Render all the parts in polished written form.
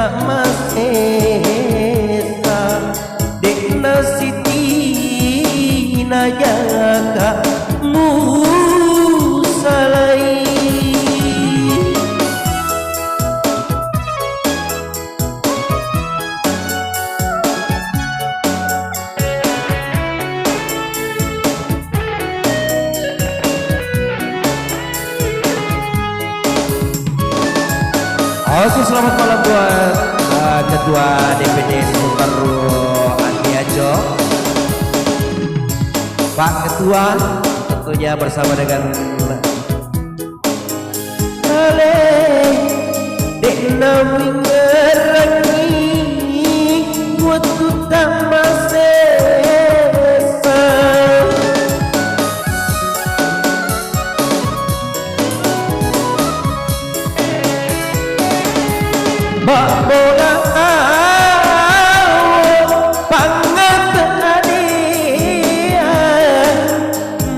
tak masesa dekna siti najaga musalai. Oke, selamat malam buat Ketua DPD Sukaru Andi Ajo, Pak Ketua tentunya bersama dengan Ale Dekna Wingerangi waktu tak masesa Bak bola pangat adia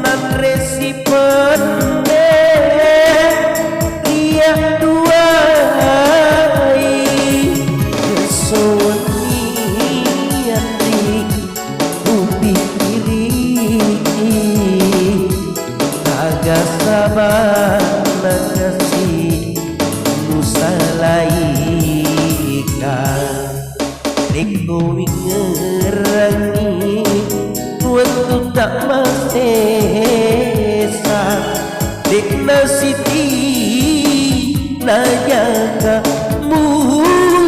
nan resi pende dia duai kesonian di bumi kiri agak sabar nagasi musalai Riko wingerangi waktu tak masesa dekna siti najaga musalai.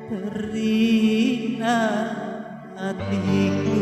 Terina hatiku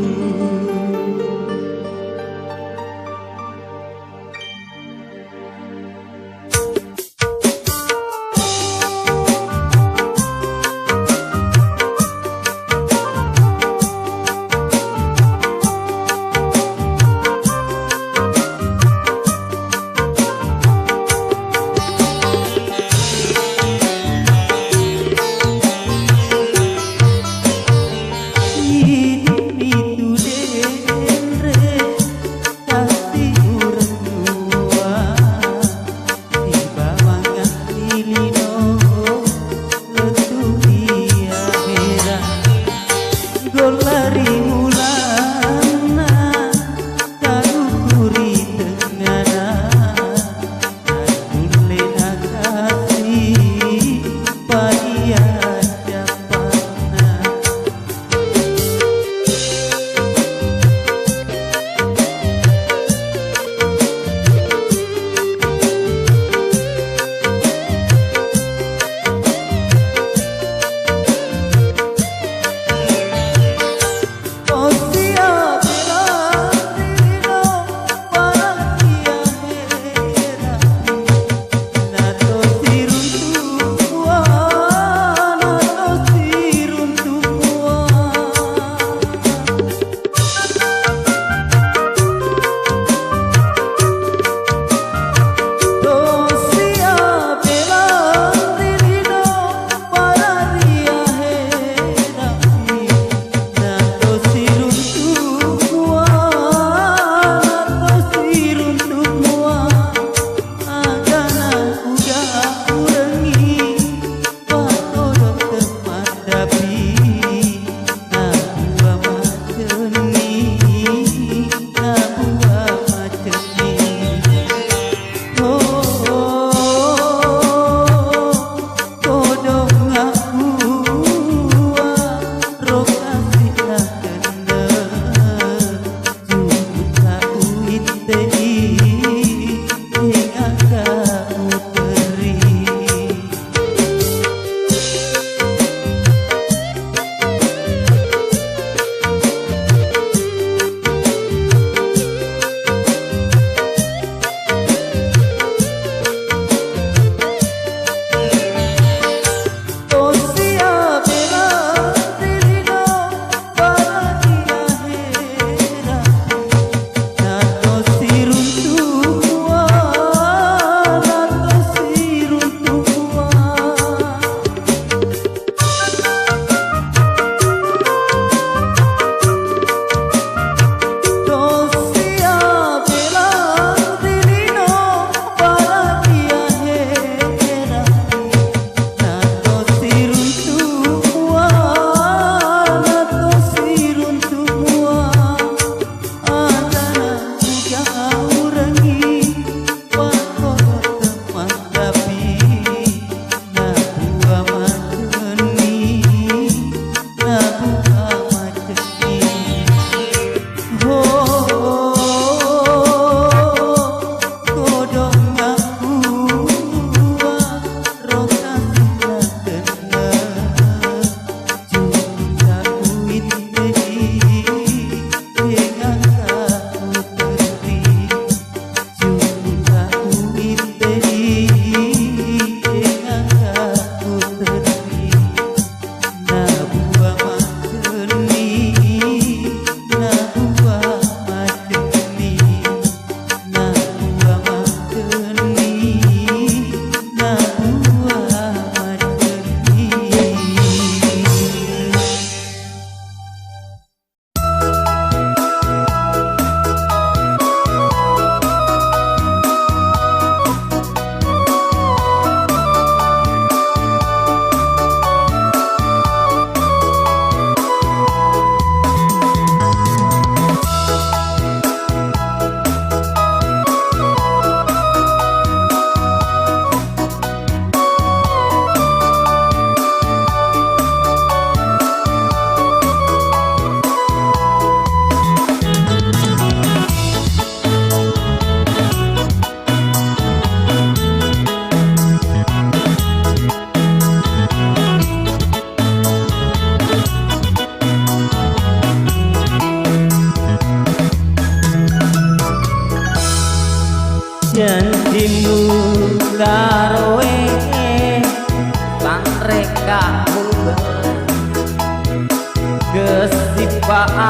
kesipadamu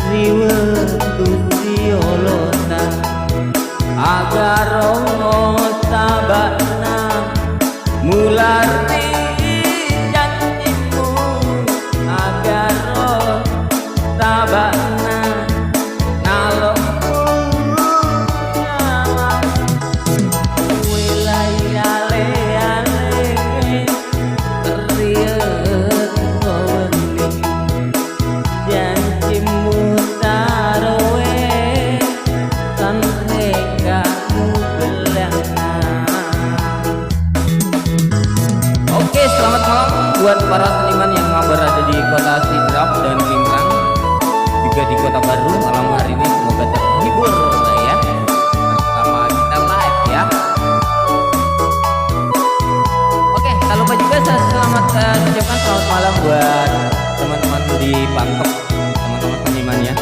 riwetu siolota agar sabana mulai janjimu agar sabana nalo wilayah ale-ale teriak ngawani janjimu tarowe sampai kamu belana. Oke, selamat malam buat para seniman yang berada di kota Sidrap dan Limrang, juga di Kota Baru. Malam hari ini semoga terhibur ya bersama kita live ya. Oke, tak lupa juga saya ucapkan selamat malam buat teman-teman di Pangkep, teman-teman seniman ya.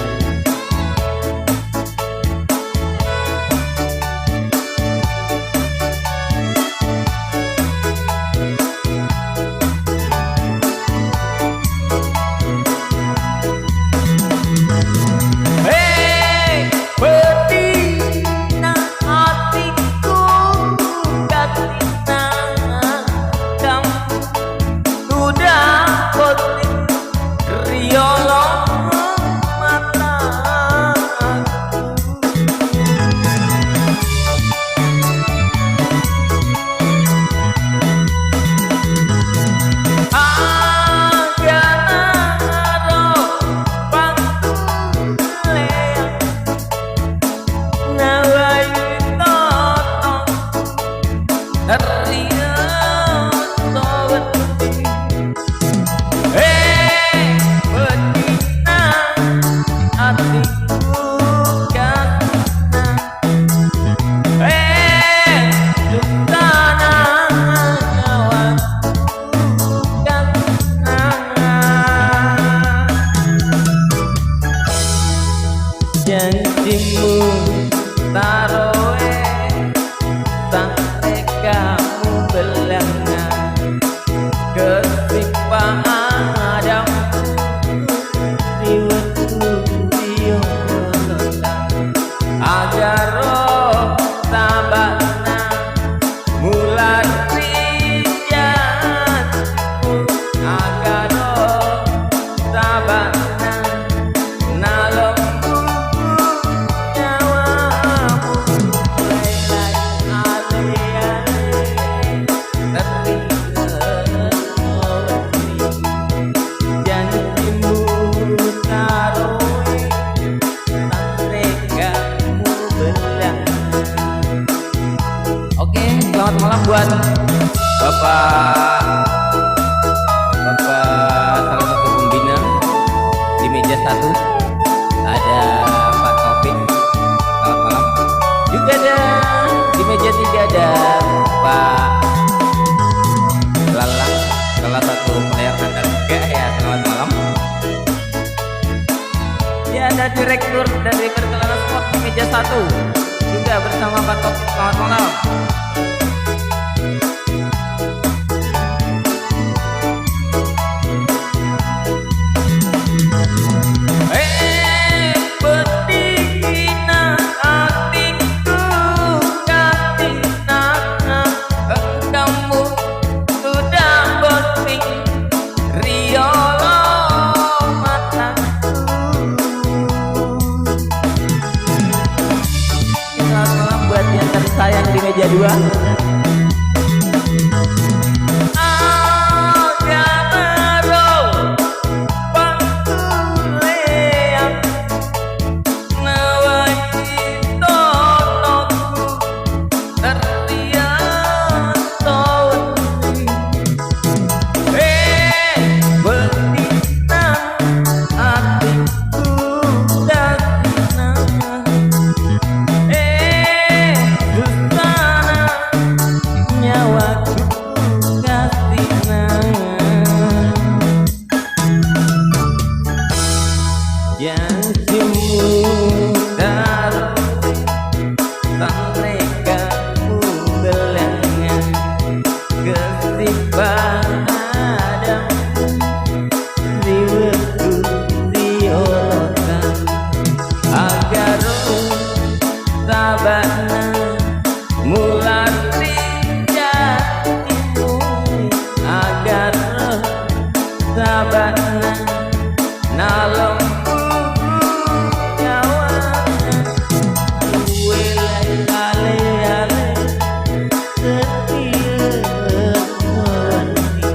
Janjimu taroe sampai kamu belanga kesipadamu riwetu siolota agar sabana mulai janjimu agar sabana nalo selamat malam buat Bapak salah satu pembina di meja 1, ada Pak Taufik, selamat malam. Juga ada di meja 3 ada Pak Lalang, salah satu player handal juga ya, selamat malam. Ya, ada direktur dari Perkelana Sport di meja 1 juga bersama Pak Taufik, selamat malam. Sayang di meja 2. sabana nalong nyawa wele ale setiap mati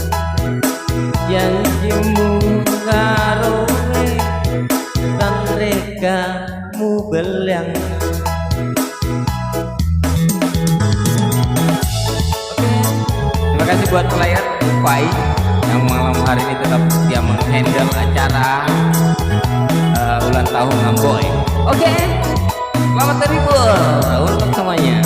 janjimu karowe dan rekamu belang. Terima kasih buat player Pai yang malam hari ini tetap setia menghandle acara ulang tahun Amboy. Oke, selamat terhibur untuk semuanya.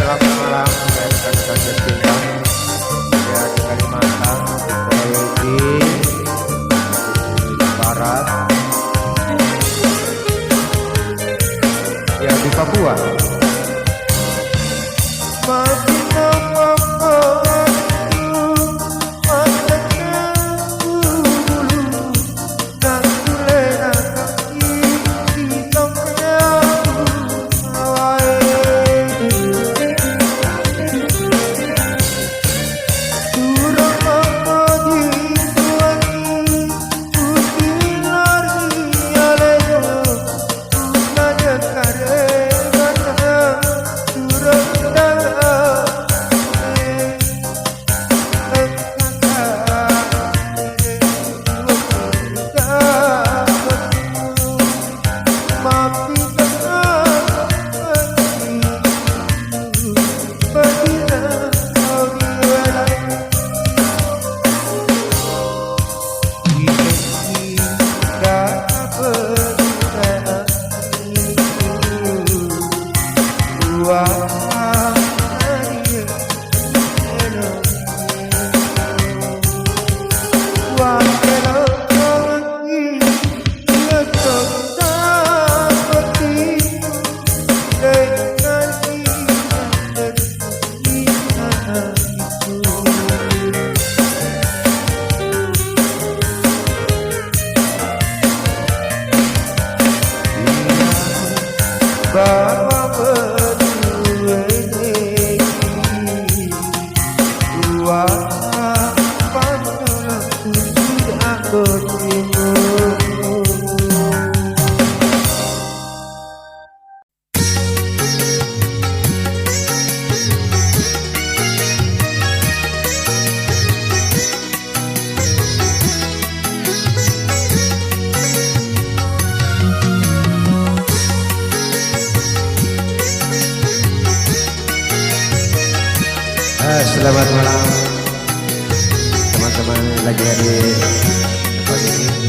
selamat malam rekan-rekan tercinta ya di Kalimantan, di Barat, ya di Papua. Selamat malam teman-teman lagi hadir tempat ini.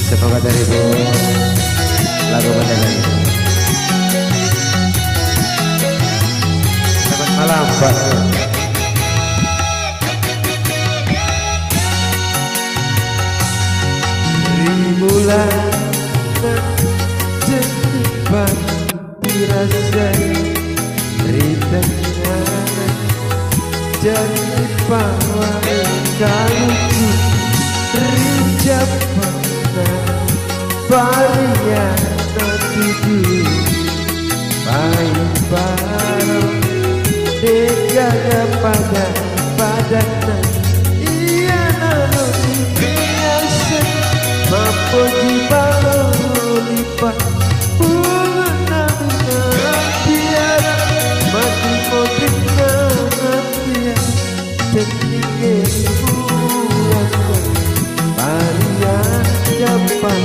Semoga terhibur lagu mendengar. Selamat malam Pak. Bulan cepat dirasai ritanya jadi pawai kaluku rijapana varian tidur main bareng degaga pada padana iya nano biasa mampu dibalo lipat bunga nana biara mati mobilnya Tinggi bulan varian Jepang.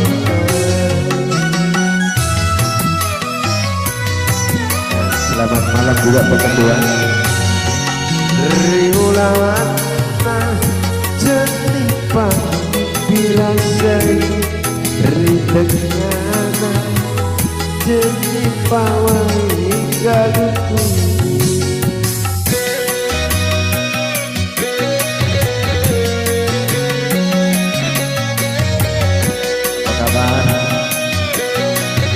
Selamat malam juga pertemuan riulan jenipang birasai ritenya jenipawai galuku.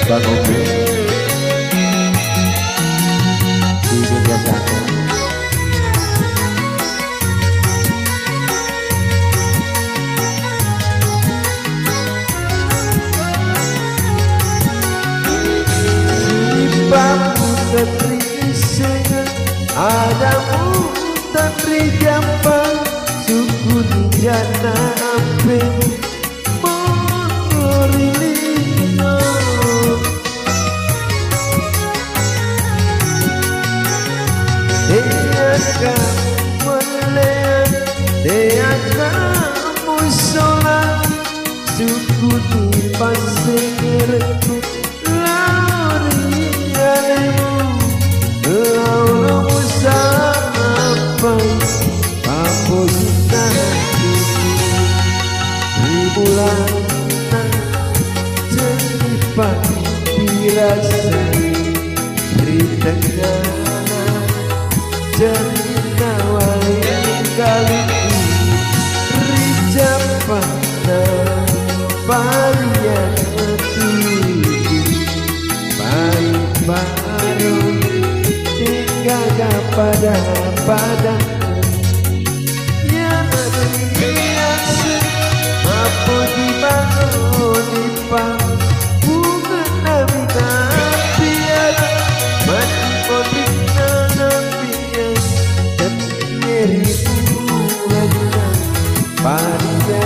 Bang Obi di media satu. Sipamu terlisengan adamu tantri gampang suku ninjana amping kamu sholat suku di pasirku lari alimu lalu sampai kamu kita ribulan jenipan dirasa ritanya cerita wae kali rijapana varian baik baru tinggal pada yang biasa apa di bangun di bunga nabi biasa mati kodina nabi dan nyeri bunga pada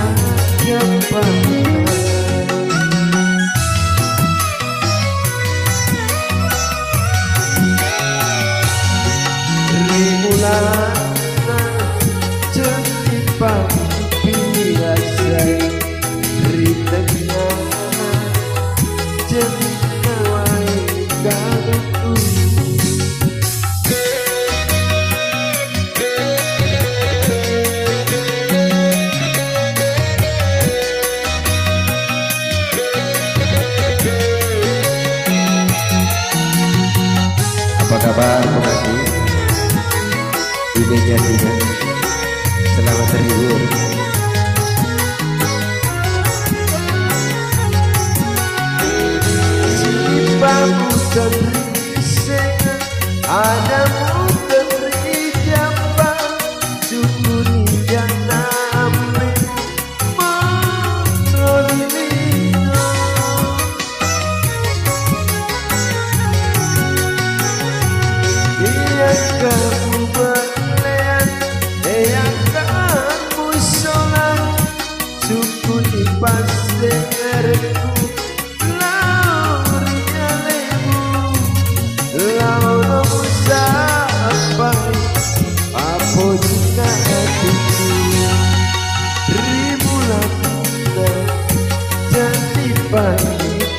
kepada Apa kabar Bekasi? Di meja juga. Selamat terhibur. Sipamu terrising ada muteri jamba syukuri jangan menolilino dia kamu berlean dia kamu sholat syukuri paserku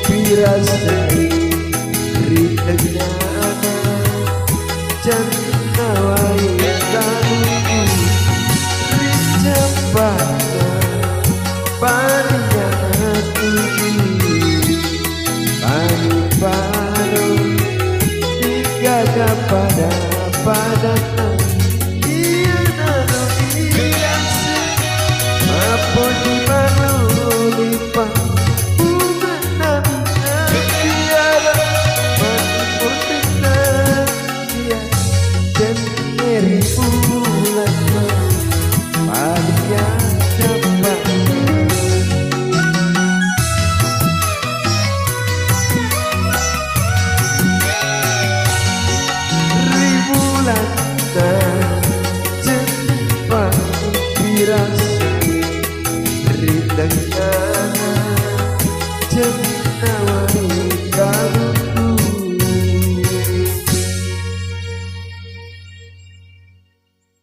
pirasai ritanya jangan wae kamu rijapana varian baik baru tinggal pada iya nano biasa apa di baru lipat bunga nabi biara mati dia dan nyeri bulan pada cepat ribulan cepat pirasai ritanya cerita wae kamu.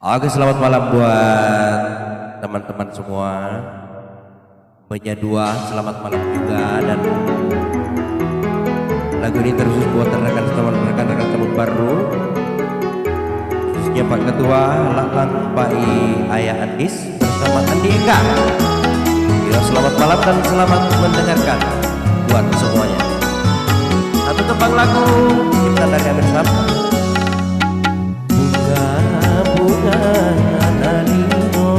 Oke, selamat malam buat teman-teman semua. Penyadua, selamat malam juga. Dan lagu ini terus buat rekan-rekan tamu baru, khususnya Pak Ketua Lakang Pak Ayah Andis bersama Andi Eka. Ya, selamat malam dan selamat mendengarkan buat semuanya. Satu tembang lagu kita dari Amir Sabta. Bunga nalino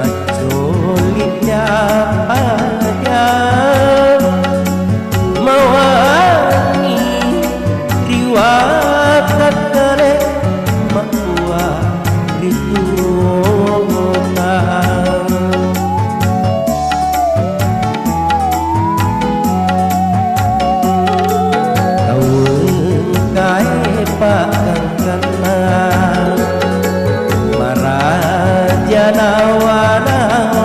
acolitnya aja mawani riwayat kare makwa rituna Nawanawani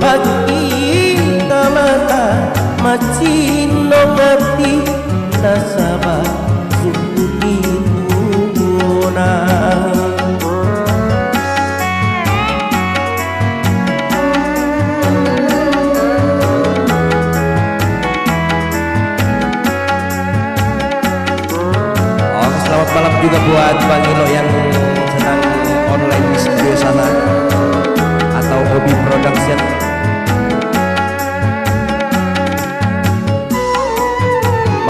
pagi tamata macino ngerti nasaba suku tuna selamat malam juga buat Bang Ilo yang sedang online di studio sana atau hobi production.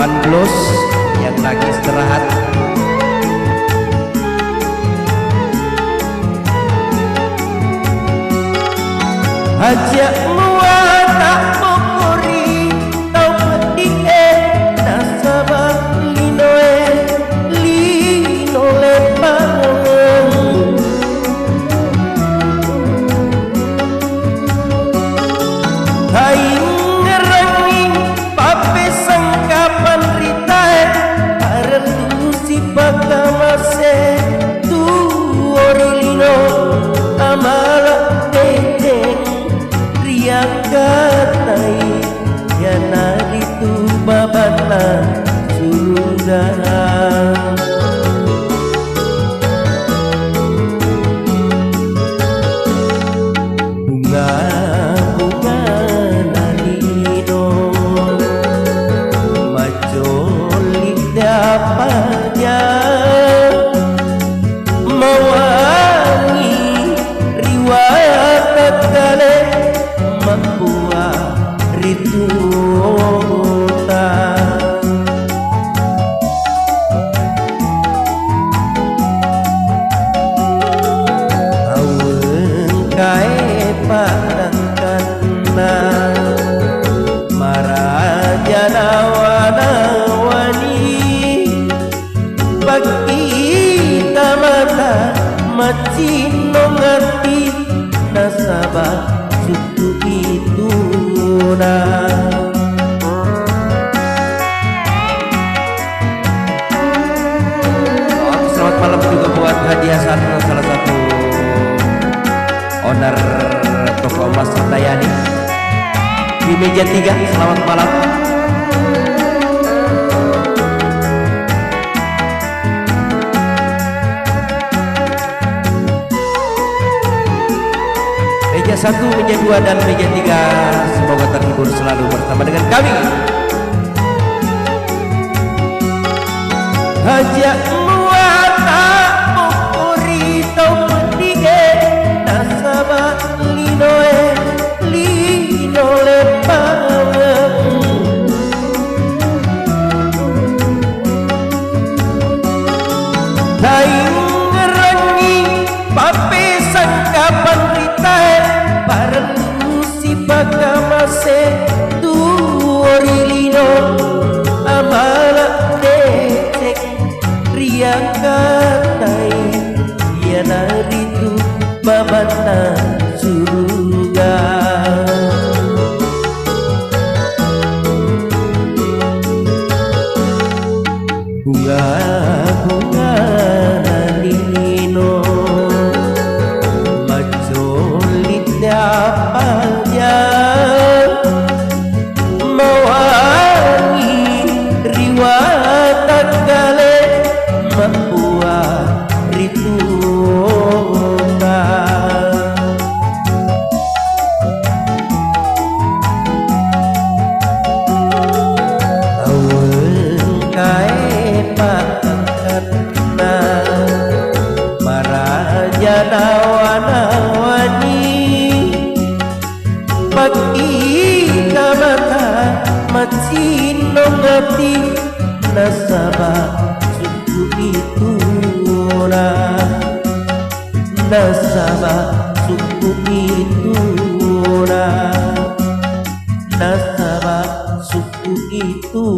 Man Blues yang lagi istirahat Ajak muata pokori tau pedie nasabah lino lepang kain ngerangi pape sangkapan ritae parentu si pakamase tu orilino amala teteng katai yana itu babana surga bunga nalino majoli dapaja mewangi riwayat kale Papua Rituta Awen kae panangkana marajana wanawani bagi tamata macino ngati nasabah suku itu selamat malam juga buat hadiah salah satu owner toko emas Dayani di meja 3. Selamat malam. Meja 1, meja 2, dan meja 3 semoga terhibur selalu bersama dengan kami. Ajak muata pokori tau pedie nasabah lino lepang kain ngerangi pape sangkapan ritae parentu si pakamase tu orilino amala decek riang katai yana ritu babana surga bunga nalino majolit dapaja mewangi riwayat kale Papua Rituta awen kae pakatna marajana wanawani bagi kamata macino ngati nasabah suku itu nasabah suku itu nasabah suku itu